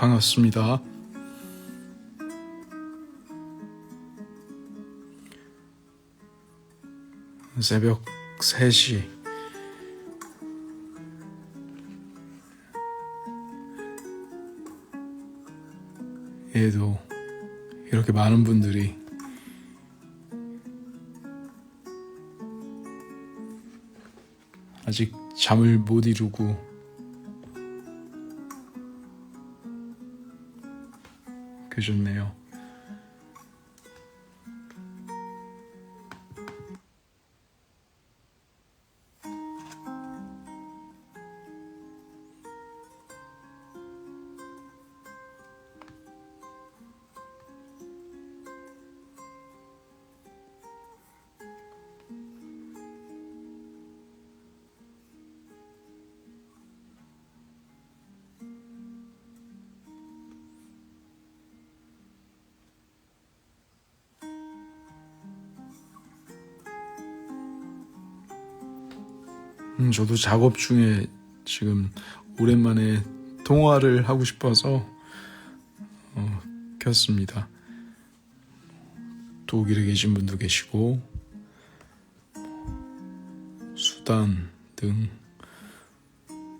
반갑습니다. 새벽 3시 에도 이렇게 많은 분들이 아직 잠을 못 이루고 계셨네요. 저도 작업 중에 지금 오랜만에 통화를 하고 싶어서 켰습니다. 독일에 계신 분도 계시고 수단 등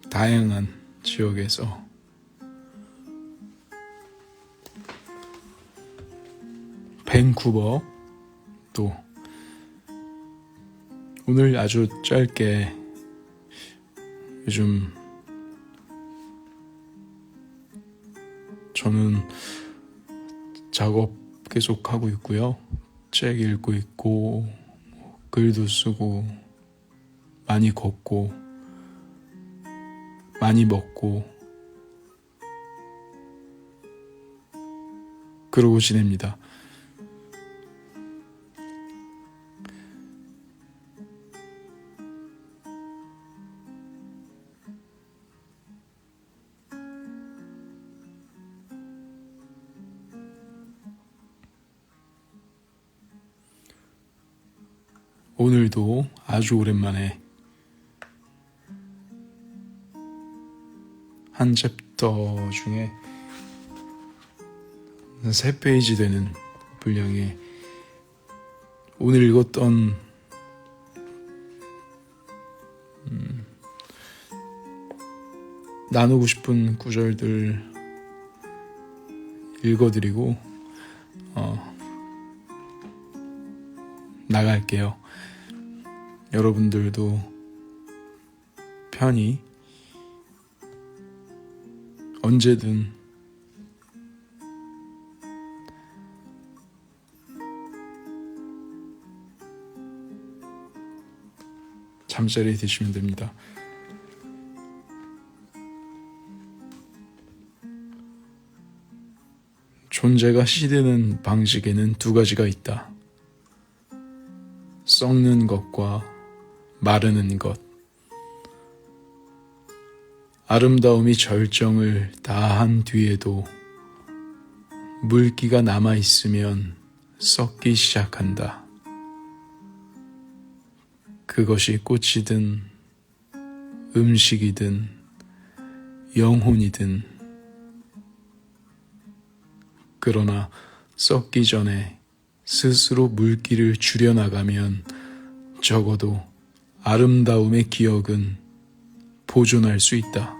다양한 지역에서 밴쿠버 또 오늘 아주 짧게 요즘 저는 작업 계속 하고 있고요. 책 읽고 있고 글도 쓰고 많이 걷고 많이 먹고 그러고 지냅니다. 오늘도 아주 오랜만에 한 챕터 중에 3페이지 되는 분량의 오늘 읽었던 나누고 싶은 구절들 읽어드리고 나갈게요. 여러분들도 편히 언제든 잠자리에 드시면 됩니다. 존재가 시드는 방식에는 2가지가 있다. 썩는 것과 마르는 것. 아름다움이 절정을 다한 뒤에도 물기가 남아있으면 썩기 시작한다. 그것이 꽃이든 음식이든 영혼이든. 그러나 썩기 전에 스스로 물기를 줄여나가면 적어도 아름다움의 기억은 보존할 수 있다.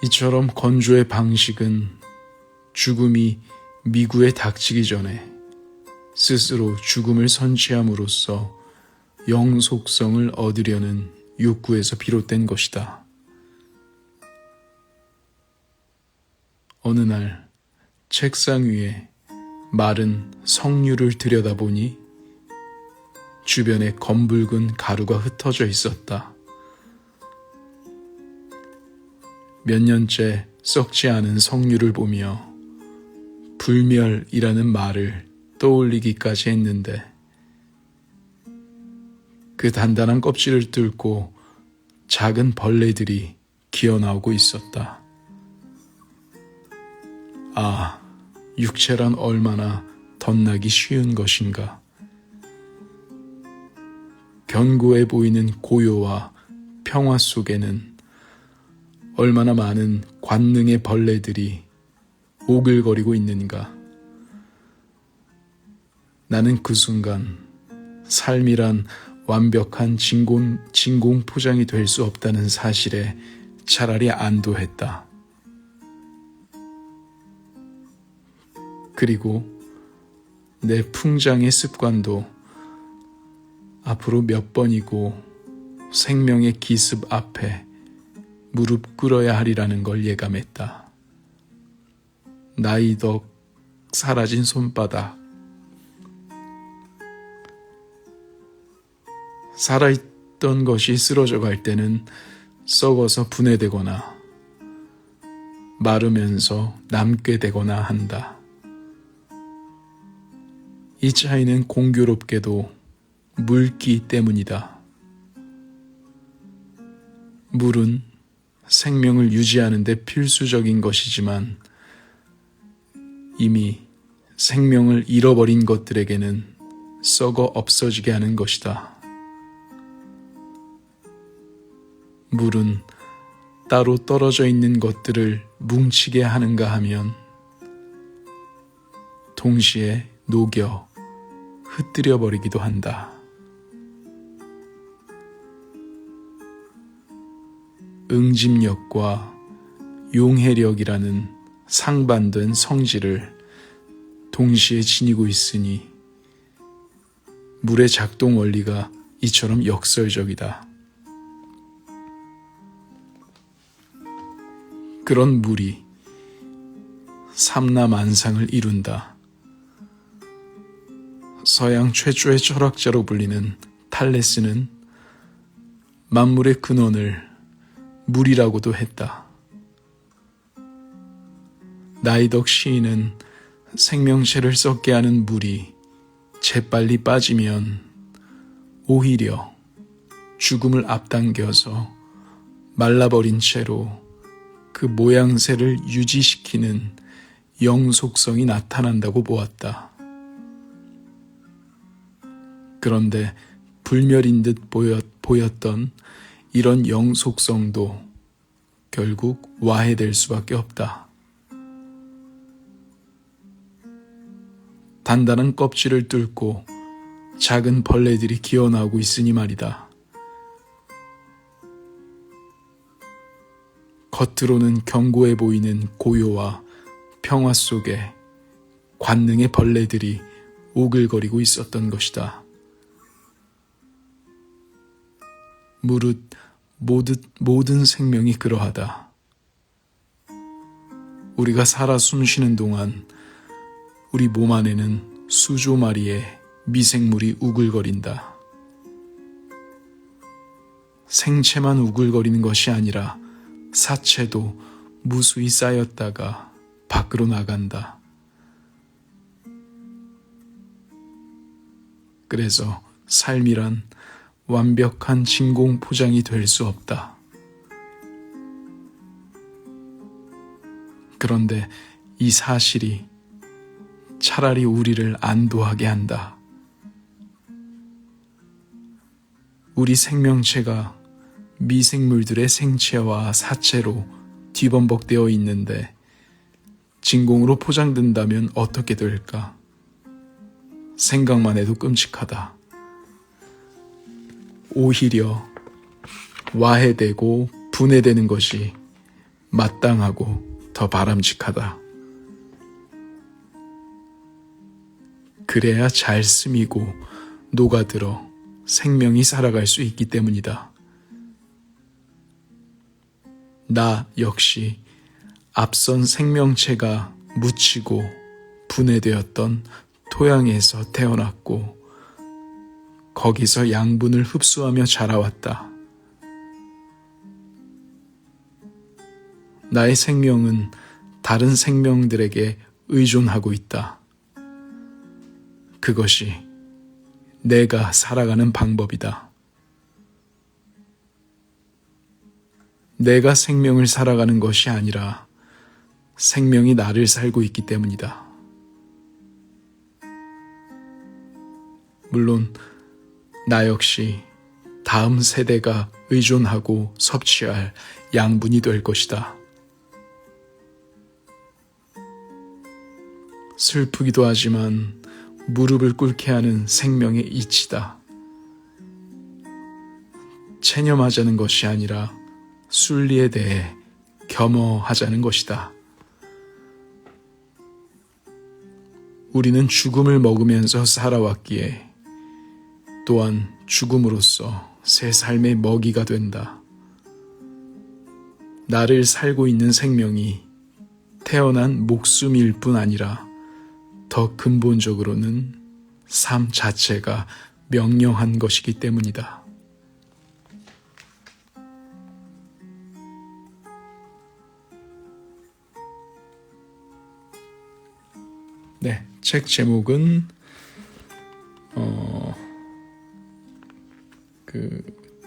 이처럼 건조의 방식은 죽음이 미구에 닥치기 전에 스스로 죽음을 선취함으로써 영속성을 얻으려는 욕구에서 비롯된 것이다. 어느 날 책상 위에 마른 석류를 들여다보니 주변에 검붉은 가루가 흩어져 있었다. 몇 년째 썩지 않은 석류를 보며 불멸이라는 말을 떠올리기까지 했는데 그 단단한 껍질을 뚫고 작은 벌레들이 기어나오고 있었다. 아, 육체란 얼마나 덧나기 쉬운 것인가. 견고해 보이는 고요와 평화 속에는 얼마나 많은 관능의 벌레들이 오글거리고 있는가. 나는 그 순간 삶이란 완벽한 진공 포장이 될 수 없다는 사실에 차라리 안도했다. 그리고 내 풍장의 습관도 앞으로 몇 번이고 생명의 기습 앞에 무릎 꿇어야 하리라는 걸 예감했다. 나이 덕 사라진 손바닥. 살아있던 것이 쓰러져 갈 때는 썩어서 분해되거나 마르면서 남게 되거나 한다. 이 차이는 공교롭게도 물기 때문이다. 물은 생명을 유지하는 데 필수적인 것이지만 이미 생명을 잃어버린 것들에게는 썩어 없어지게 하는 것이다. 물은 따로 떨어져 있는 것들을 뭉치게 하는가 하면 동시에 녹여 흩뜨려 버리기도 한다. 응집력과 용해력이라는 상반된 성질을 동시에 지니고 있으니 물의 작동 원리가 이처럼 역설적이다. 그런 물이 삼라만상을 이룬다. 서양 최초의 철학자로 불리는 탈레스는 만물의 근원을 물이라고도 했다. 나이덕 시인은 생명체를 썩게 하는 물이 재빨리 빠지면 오히려 죽음을 앞당겨서 말라버린 채로 그 모양새를 유지시키는 영속성이 나타난다고 보았다. 그런데 불멸인 듯 보였던 이런 영속성도 결국 와해될 수밖에 없다. 단단한 껍질을 뚫고 작은 벌레들이 기어나오고 있으니 말이다. 겉으로는 견고해 보이는 고요와 평화 속에 관능의 벌레들이 오글거리고 있었던 것이다. 무릇 모든 생명이 그러하다. 우리가 살아 숨쉬는 동안 우리 몸 안에는 수조 마리의 미생물이 우글거린다. 생체만 우글거리는 것이 아니라 사체도 무수히 쌓였다가 밖으로 나간다. 그래서 삶이란 완벽한 진공 포장이 될 수 없다. 그런데 이 사실이 차라리 우리를 안도하게 한다. 우리 생명체가 미생물들의 생체와 사체로 뒤범벅되어 있는데 진공으로 포장된다면 어떻게 될까? 생각만 해도 끔찍하다. 오히려 와해되고 분해되는 것이 마땅하고 더 바람직하다. 그래야 잘 스미고 녹아들어 생명이 살아갈 수 있기 때문이다. 나 역시 앞선 생명체가 묻히고 분해되었던 토양에서 태어났고 거기서 양분을 흡수하며 자라왔다. 나의 생명은 다른 생명들에게 의존하고 있다. 그것이 내가 살아가는 방법이다. 내가 생명을 살아가는 것이 아니라 생명이 나를 살고 있기 때문이다. 물론 나 역시 다음 세대가 의존하고 섭취할 양분이 될 것이다. 슬프기도 하지만 무릎을 꿇게 하는 생명의 이치다. 체념하자는 것이 아니라 순리에 대해 겸허하자는 것이다. 우리는 죽음을 먹으면서 살아왔기에 또한 죽음으로써 새 삶의 먹이가 된다. 나를 살고 있는 생명이 태어난 목숨일 뿐 아니라 더 근본적으로는 삶 자체가 명령한 것이기 때문이다. 네, 책 제목은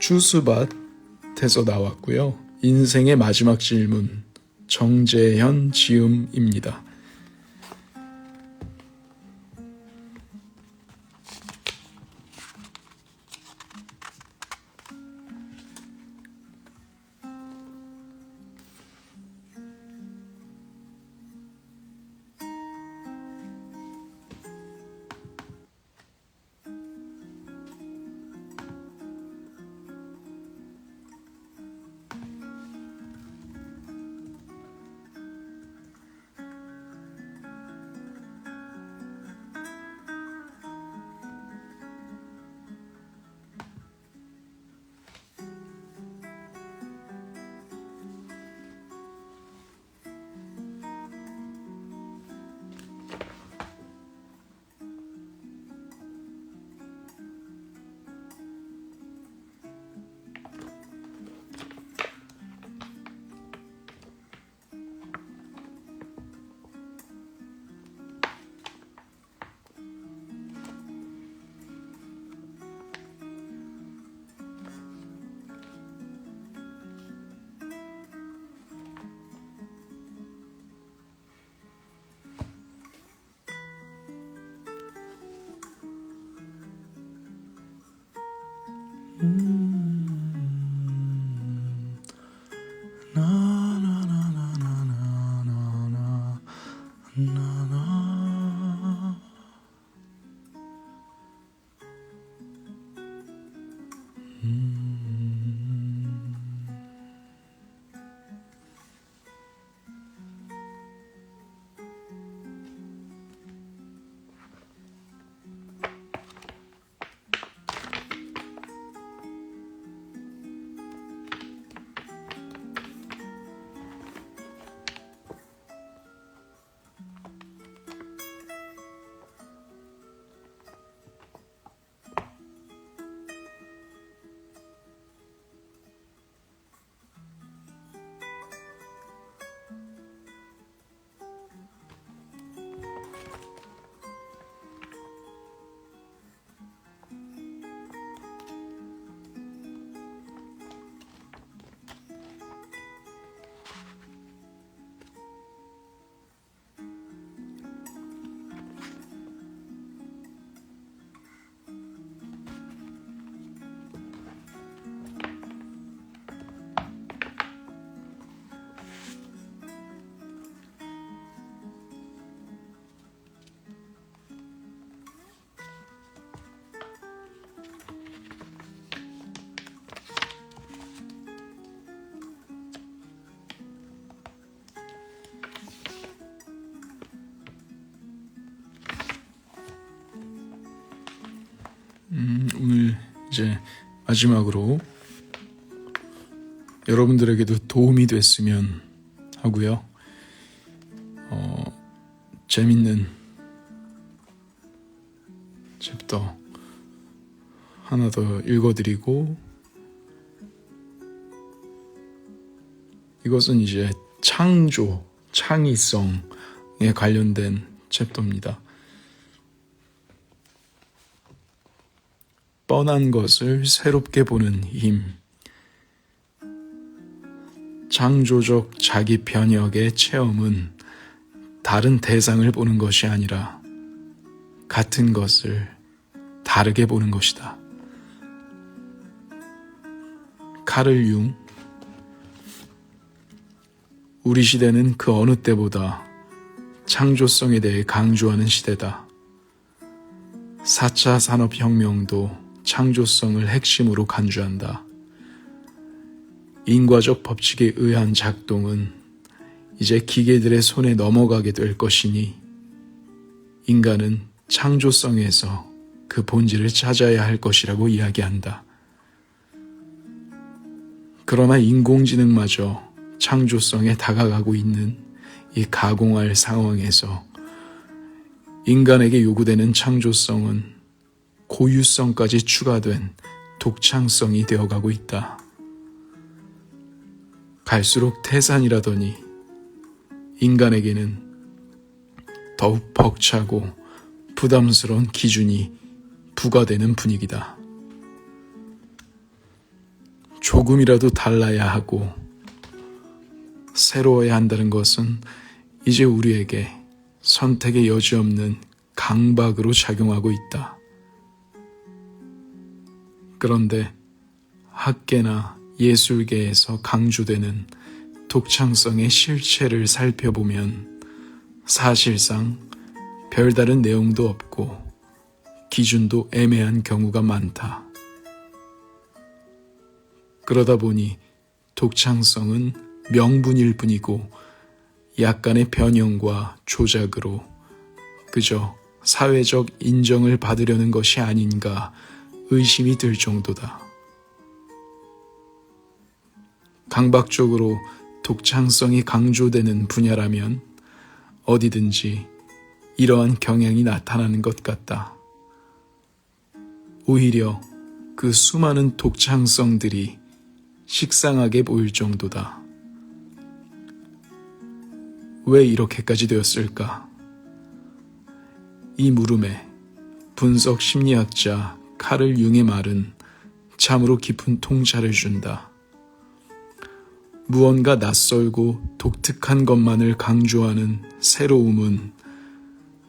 추수밭에서 나왔고요. 인생의 마지막 질문, 정재현 지음입니다. 오늘 이제 마지막으로 여러분들에게도 도움이 됐으면 하고요. 재밌는 챕터 하나 더 읽어드리고, 이것은 이제 창조, 창의성에 관련된 챕터입니다. 뻔한 것을 새롭게 보는 힘. 창조적 자기 변혁의 체험은 다른 대상을 보는 것이 아니라 같은 것을 다르게 보는 것이다. 카를 융. 우리 시대는 그 어느 때보다 창조성에 대해 강조하는 시대다. 4차 산업혁명도 창조성을 핵심으로 간주한다. 인과적 법칙에 의한 작동은 이제 기계들의 손에 넘어가게 될 것이니 인간은 창조성에서 그 본질을 찾아야 할 것이라고 이야기한다. 그러나 인공지능마저 창조성에 다가가고 있는 이 가공할 상황에서 인간에게 요구되는 창조성은 고유성까지 추가된 독창성이 되어가고 있다. 갈수록 태산이라더니 인간에게는 더욱 벅차고 부담스러운 기준이 부과되는 분위기다. 조금이라도 달라야 하고 새로워야 한다는 것은 이제 우리에게 선택의 여지 없는 강박으로 작용하고 있다. 그런데 학계나 예술계에서 강조되는 독창성의 실체를 살펴보면 사실상 별다른 내용도 없고 기준도 애매한 경우가 많다. 그러다 보니 독창성은 명분일 뿐이고 약간의 변형과 조작으로 그저 사회적 인정을 받으려는 것이 아닌가 의심이 들 정도다. 강박적으로 독창성이 강조되는 분야라면 어디든지 이러한 경향이 나타나는 것 같다. 오히려 그 수많은 독창성들이 식상하게 보일 정도다. 왜 이렇게까지 되었을까? 이 물음에 분석 심리학자 카를 융의 말은 참으로 깊은 통찰을 준다. 무언가 낯설고 독특한 것만을 강조하는 새로움은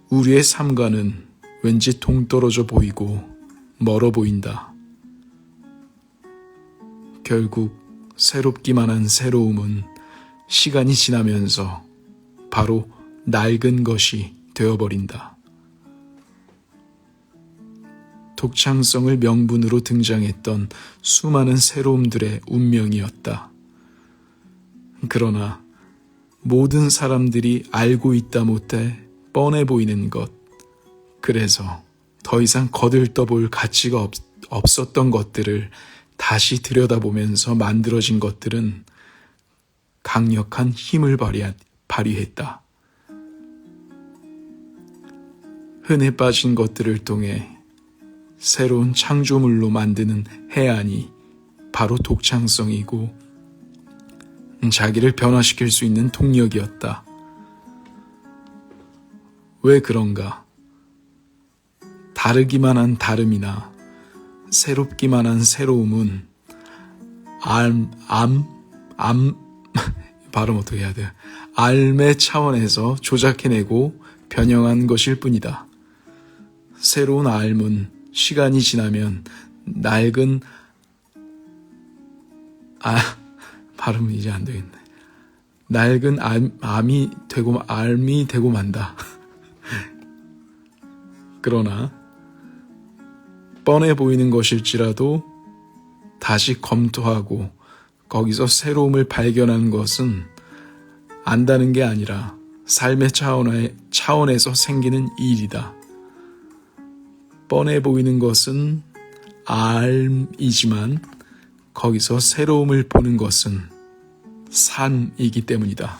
우리의 삶과는 왠지 동떨어져 보이고 멀어 보인다. 결국 새롭기만 한 새로움은 시간이 지나면서 바로 낡은 것이 되어버린다. 독창성을 명분으로 등장했던 수많은 새로움들의 운명이었다. 그러나 모든 사람들이 알고 있다 못해 뻔해 보이는 것, 그래서 더 이상 거들떠볼 가치가 없었던 것들을 다시 들여다보면서 만들어진 것들은 강력한 힘을 발휘했다. 흔해 빠진 것들을 통해 새로운 창조물로 만드는 해안이 바로 독창성이고 자기를 변화시킬 수 있는 동력이었다. 왜 그런가? 다르기만 한 다름이나 새롭기만 한 새로움은 발음 어떻게 해야 돼? 알의 차원에서 조작해내고 변형한 것일 뿐이다. 새로운 알은 시간이 지나면 낡은 발음이 이제 안 되겠네. 낡은 알이 되고 만다. 그러나 뻔해 보이는 것일지라도 다시 검토하고 거기서 새로움을 발견하는 것은 안다는 게 아니라 삶의 차원에서 생기는 일이다. 뻔해 보이는 것은 알이지만 거기서 새로움을 보는 것은 삶이기 때문이다.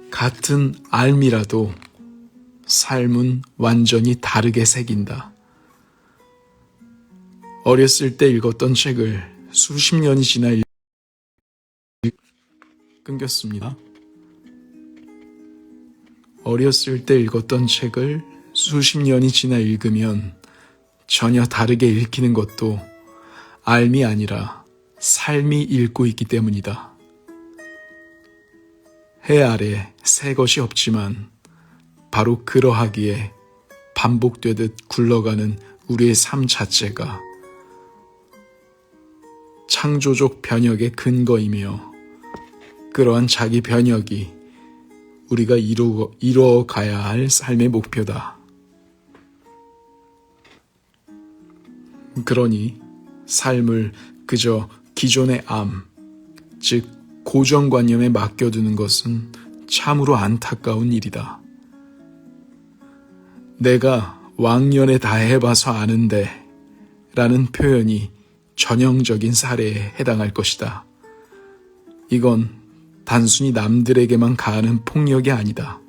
같은 알미라도 삶은 완전히 다르게 새긴다. 어렸을 때 읽었던 책을 수십 년이 지나 끊겼습니다. 어렸을 때 읽었던 책을 수십 년이 지나 읽으면 전혀 다르게 읽히는 것도 알미 아니라 삶이 읽고 있기 때문이다. 해 아래 새 것이 없지만 바로 그러하기에 반복되듯 굴러가는 우리의 삶 자체가 창조적 변혁의 근거이며 그러한 자기 변혁이 우리가 이루어가야 할 삶의 목표다. 그러니 삶을 그저 기존의 즉 고정관념에 맡겨두는 것은 참으로 안타까운 일이다. 내가 왕년에 다 해봐서 아는데 라는 표현이 전형적인 사례에 해당할 것이다. 이건 단순히 남들에게만 가하는 폭력이 아니다.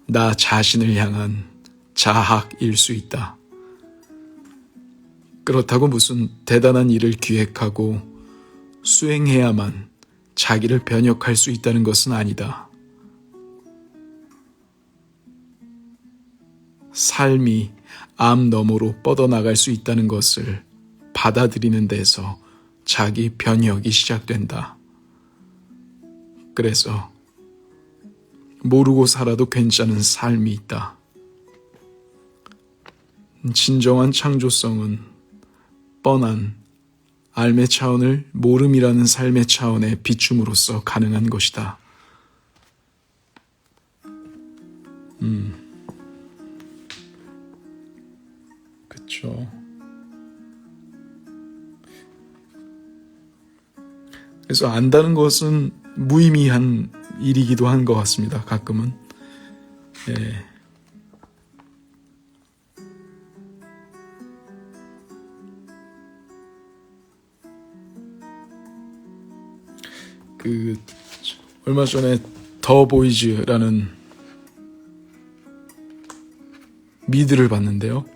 나 자신을 향한 자학일 수 있다. 그렇다고 무슨 대단한 일을 기획하고 수행해야만 자기를 변혁할 수 있다는 것은 아니다. 삶이 암 너머로 뻗어나갈 수 있다는 것을 받아들이는 데서 자기 변혁이 시작된다. 그래서 모르고 살아도 괜찮은 삶이 있다. 진정한 창조성은 뻔한 삶의 차원을 모름이라는 삶의 차원에 비춤으로써 가능한 것이다. 그쵸. 그래서 안다는 것은 무의미한 일이기도 한 것 같습니다. 가끔은. 예. 얼마 전에 더 보이즈라는 미드를 봤는데요.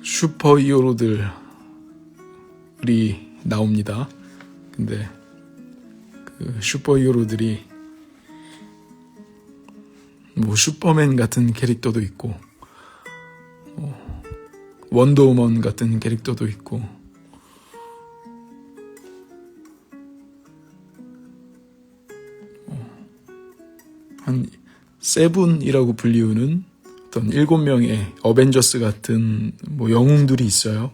슈퍼히어로들이 나옵니다. 근데 그 슈퍼히어로들이 뭐 슈퍼맨 같은 캐릭터도 있고 원더우먼 같은 캐릭터도 있고 한 세븐이라고 불리우는 어떤 7명의 어벤져스 같은 뭐 영웅들이 있어요.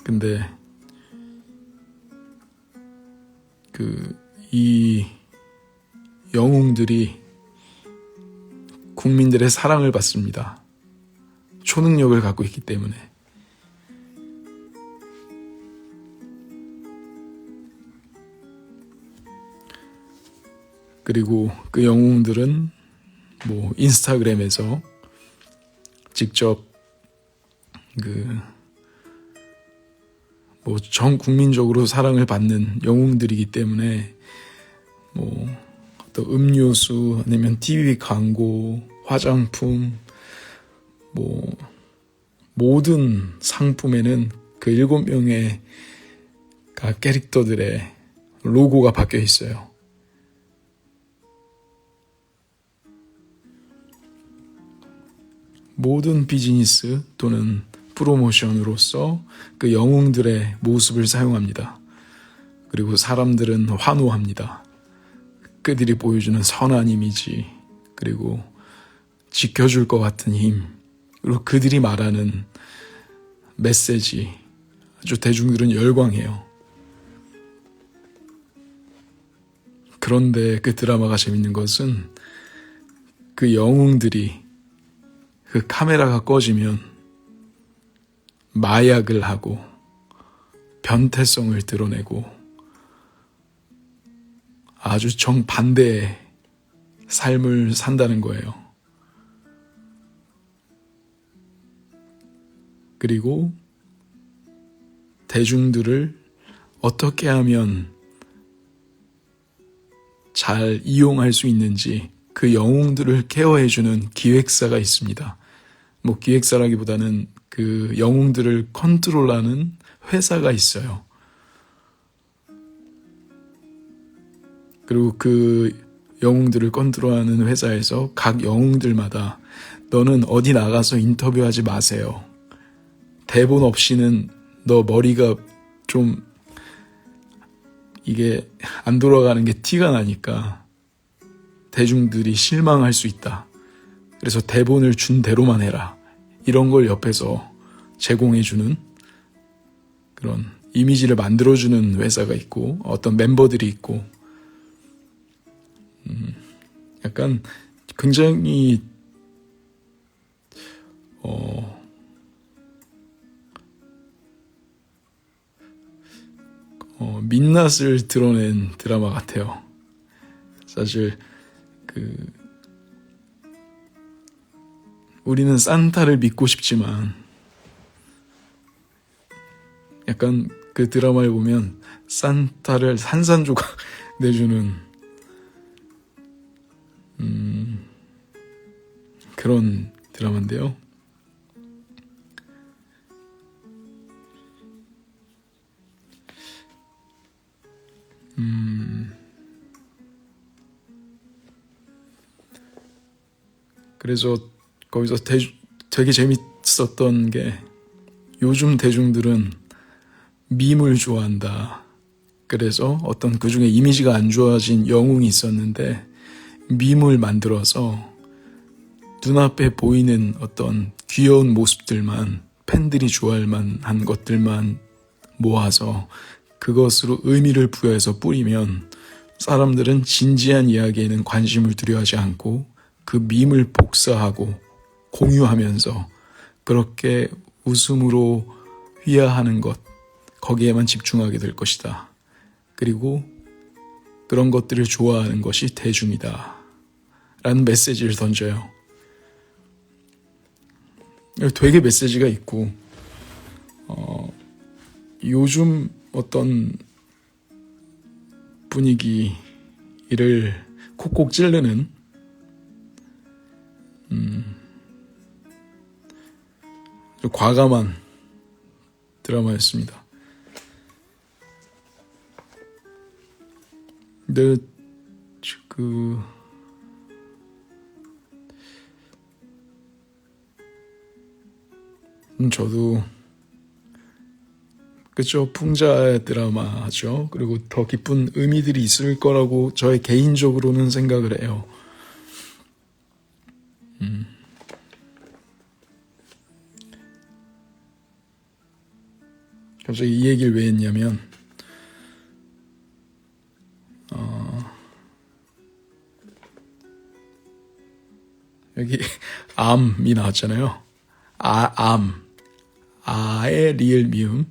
근데 이 영웅들이 국민들의 사랑을 받습니다. 초능력을 갖고 있기 때문에. 그리고 그 영웅들은 뭐 인스타그램에서 직접 뭐 전 국민적으로 사랑을 받는 영웅들이기 때문에 뭐 어떤 음료수 아니면 TV 광고, 화장품 뭐 모든 상품에는 그 7명의 캐릭터들의 로고가 박혀 있어요. 모든 비즈니스 또는 프로모션으로서 그 영웅들의 모습을 사용합니다. 그리고 사람들은 환호합니다. 그들이 보여주는 선한 이미지, 그리고 지켜줄 것 같은 힘, 그리고 그들이 말하는 메시지, 아주 대중들은 열광해요. 그런데 그 드라마가 재밌는 것은 그 영웅들이 그 카메라가 꺼지면 마약을 하고 변태성을 드러내고 아주 정반대의 삶을 산다는 거예요. 그리고 대중들을 어떻게 하면 잘 이용할 수 있는지 그 영웅들을 케어해주는 기획사가 있습니다. 뭐 기획사라기보다는 그 영웅들을 컨트롤하는 회사가 있어요. 그리고 그 영웅들을 컨트롤하는 회사에서 각 영웅들마다 너는 어디 나가서 인터뷰하지 마세요. 대본 없이는 너 머리가 좀 이게 안 돌아가는 게 티가 나니까 대중들이 실망할 수 있다. 그래서 대본을 준 대로만 해라. 이런 걸 옆에서 제공해주는 그런 이미지를 만들어주는 회사가 있고 어떤 멤버들이 있고 약간 굉장히 민낯을 드러낸 드라마 같아요. 사실 우리는 산타를 믿고 싶지만 약간 그 드라마를 보면 산타를 산산조각 내주는 그런 드라마인데요. 그래서 거기서 되게 재밌었던 게 요즘 대중들은 밈을 좋아한다. 그래서 어떤 그 중에 이미지가 안 좋아진 영웅이 있었는데 밈을 만들어서 눈앞에 보이는 어떤 귀여운 모습들만 팬들이 좋아할 만한 것들만 모아서 그것으로 의미를 부여해서 뿌리면 사람들은 진지한 이야기에는 관심을 두려워하지 않고 그 밈을 복사하고 공유하면서 그렇게 웃음으로 휘하하는 것, 거기에만 집중하게 될 것이다. 그리고 그런 것들을 좋아하는 것이 대중이다. 라는 메시지를 던져요. 되게 메시지가 있고 요즘 어떤 분위기를 콕콕 찌르는 과감한 드라마였습니다. 근데 저도 그쵸, 풍자 드라마죠. 그리고 더 깊은 의미들이 있을 거라고 저의 개인적으로는 생각을 해요. 갑자기 이 얘기를 왜 했냐면 여기 암이 나왔잖아요. 암, 아의 리을 미음.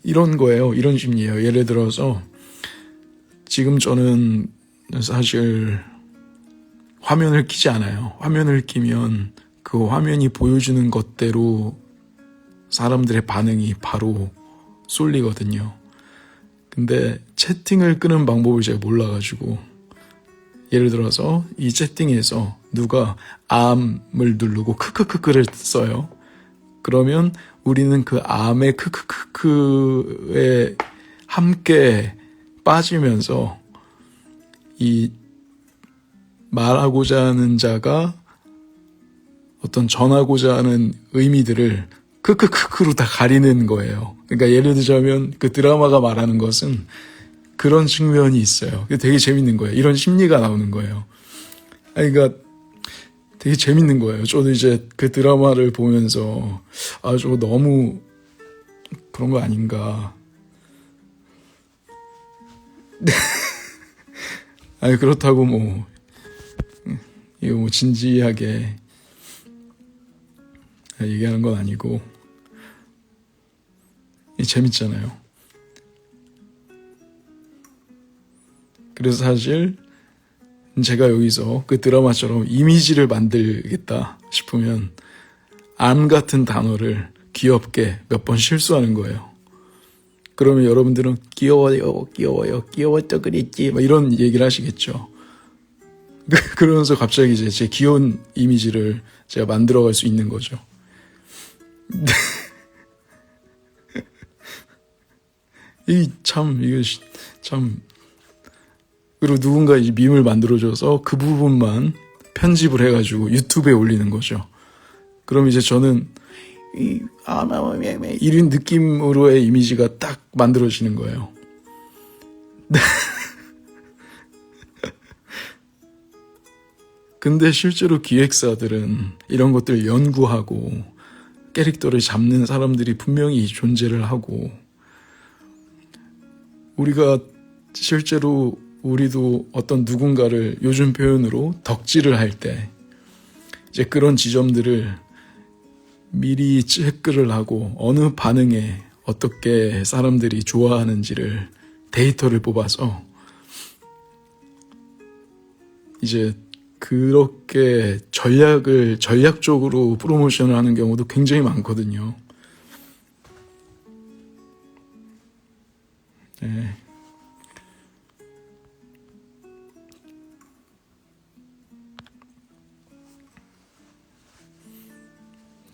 이런 거예요. 이런 심리예요. 예를 들어서 지금 저는 사실 화면을 켜지 않아요. 화면을 켜면 그 화면이 보여주는 것대로 사람들의 반응이 바로 쏠리거든요. 근데 채팅을 끄는 방법을 제가 몰라가지고 예를 들어서 이 채팅에서 누가 암을 누르고 크크크크를 써요. 그러면 우리는 그 암의 크크크크에 함께 빠지면서 이 말하고자 하는 자가 어떤 전하고자 하는 의미들을 크크크크로 다 가리는 거예요. 그러니까 예를 들자면 그 드라마가 말하는 것은 그런 측면이 있어요. 되게 재밌는 거예요. 이런 심리가 나오는 거예요. 그러니까 되게 재밌는 거예요. 저도 이제 그 드라마를 보면서 저거 너무 그런 거 아닌가. 아니 그렇다고 이거 진지하게 얘기하는 건 아니고 재밌잖아요. 그래서 사실 제가 여기서 그 드라마처럼 이미지를 만들겠다 싶으면 암 같은 단어를 귀엽게 몇 번 실수하는 거예요. 그러면 여러분들은 귀여워요, 귀여웠다 그랬지 막 이런 얘기를 하시겠죠. 그러면서 갑자기 이제 제 귀여운 이미지를 제가 만들어갈 수 있는 거죠. 이게 참 그리고 누군가 이제 밈을 만들어줘서 그 부분만 편집을 해가지고 유튜브에 올리는 거죠. 그럼 이제 저는 이런 느낌으로의 이미지가 딱 만들어지는 거예요. 근데 실제로 기획사들은 이런 것들 연구하고 캐릭터를 잡는 사람들이 분명히 존재를 하고, 우리가 실제로 우리도 어떤 누군가를 요즘 표현으로 덕질을 할 때 이제 그런 지점들을 미리 체크를 하고 어느 반응에 어떻게 사람들이 좋아하는지를 데이터를 뽑아서 이제 그렇게 전략적으로 프로모션을 하는 경우도 굉장히 많거든요. 네.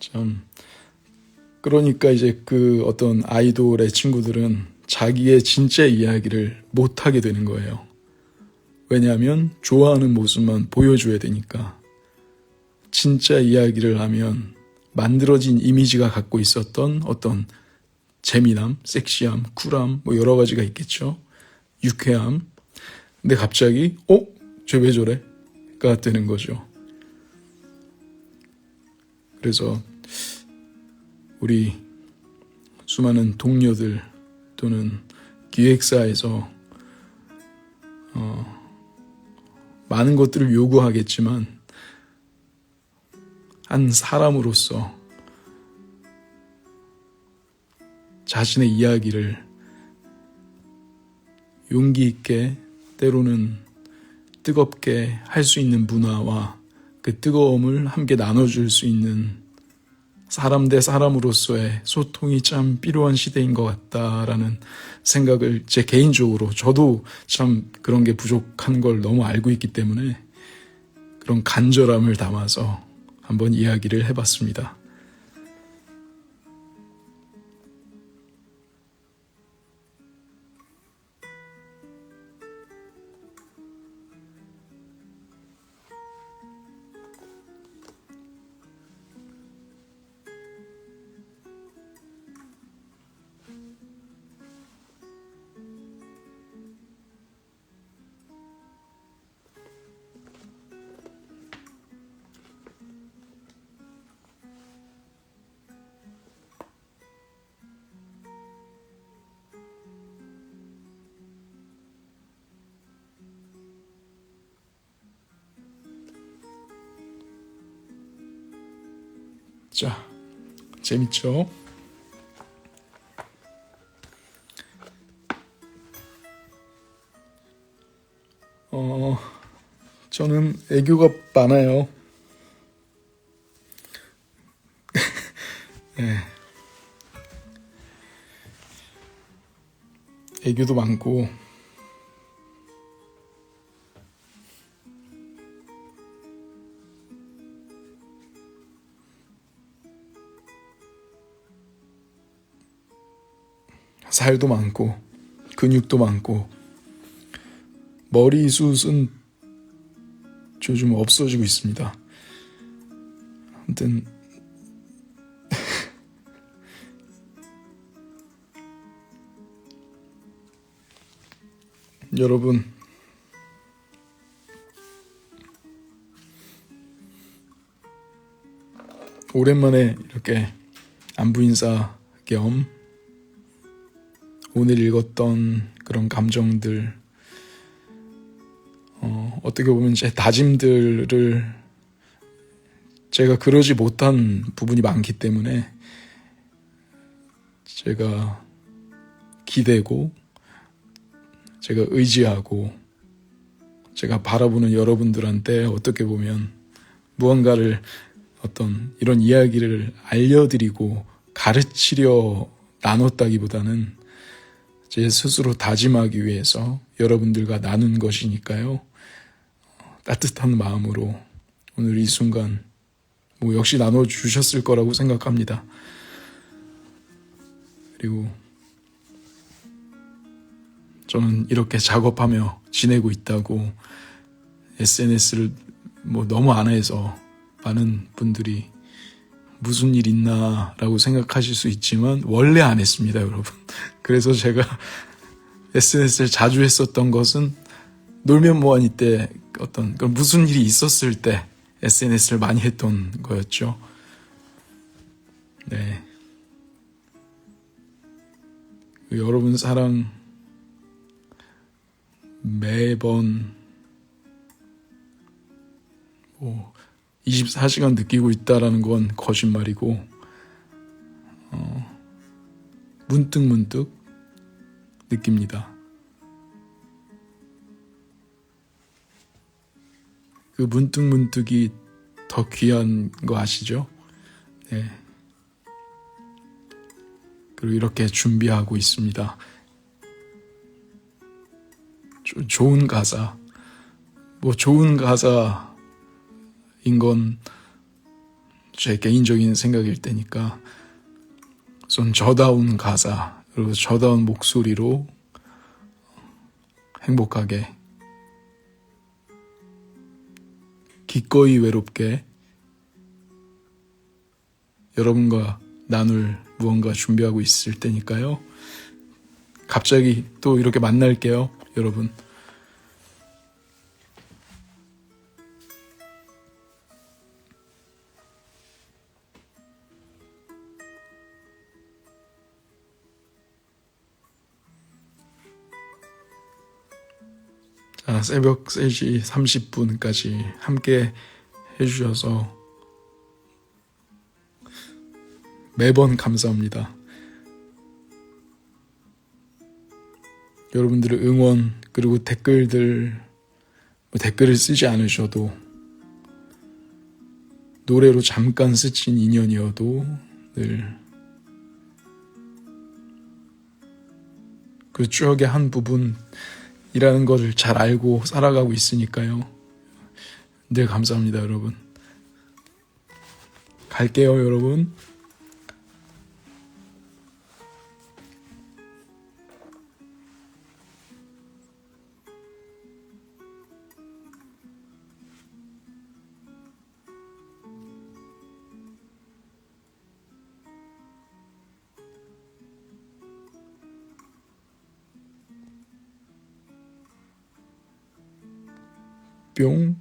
참, 그러니까 이제 그 어떤 아이돌의 친구들은 자기의 진짜 이야기를 못하게 되는 거예요. 왜냐하면 좋아하는 모습만 보여줘야 되니까. 진짜 이야기를 하면 만들어진 이미지가 갖고 있었던 어떤 재미남, 섹시함, 쿨함, 뭐 여러 가지가 있겠죠. 유쾌함. 근데 갑자기 쟤 왜 저래? 가 되는 거죠. 그래서 우리 수많은 동료들 또는 기획사에서 많은 것들을 요구하겠지만 한 사람으로서 자신의 이야기를 용기 있게 때로는 뜨겁게 할 수 있는 문화와 그 뜨거움을 함께 나눠줄 수 있는 사람 대 사람으로서의 소통이 참 필요한 시대인 것 같다라는 생각을 제 개인적으로, 저도 참 그런 게 부족한 걸 너무 알고 있기 때문에 그런 간절함을 담아서 한번 이야기를 해봤습니다. 자, 재밌죠? 저는 애교가 많아요. 네. 애교도 많고, 살도 많고, 근육도 많고, 머리숱은 요즘 없어지고 있습니다. 아무튼 여러분, 오랜만에 이렇게 안부 인사 겸 오늘 읽었던 그런 감정들, 어떻게 보면 제 다짐들을 제가 그러지 못한 부분이 많기 때문에 제가 기대고 제가 의지하고 제가 바라보는 여러분들한테 어떻게 보면 무언가를 어떤 이런 이야기를 알려드리고 가르치려 나눴다기보다는 제 스스로 다짐하기 위해서 여러분들과 나눈 것이니까요. 따뜻한 마음으로 오늘 이 순간 역시 나눠주셨을 거라고 생각합니다. 그리고 저는 이렇게 작업하며 지내고 있다고 SNS를 너무 안 해서 많은 분들이 무슨 일 있나 라고 생각하실 수 있지만 원래 안 했습니다, 여러분. 그래서 제가 SNS를 자주 했었던 것은 놀면 뭐하니 때 어떤 그런 무슨 일이 있었을 때 SNS를 많이 했던 거였죠. 네. 여러분 사랑 매번 24시간 느끼고 있다라는 건 거짓말이고 문득문득 느낍니다. 그 문득문득이 더 귀한 거 아시죠? 네. 그리고 이렇게 준비하고 있습니다. 좋은 가사, 좋은 가사인 건 제 개인적인 생각일 테니까 좀 저다운 가사, 그리고 저다운 목소리로 행복하게 기꺼이 외롭게 여러분과 나눌 무언가 준비하고 있을 테니까요. 갑자기 또 이렇게 만날게요, 여러분. 자, 새벽 3시 30분까지 함께 해주셔서 매번 감사합니다. 여러분들의 응원 그리고 댓글을 쓰지 않으셔도 노래로 잠깐 스친 인연이어도 늘 그 추억의 한 부분이라는 것을 잘 알고 살아가고 있으니까요. 늘 감사합니다, 여러분. 갈게요, 여러분. 뿅.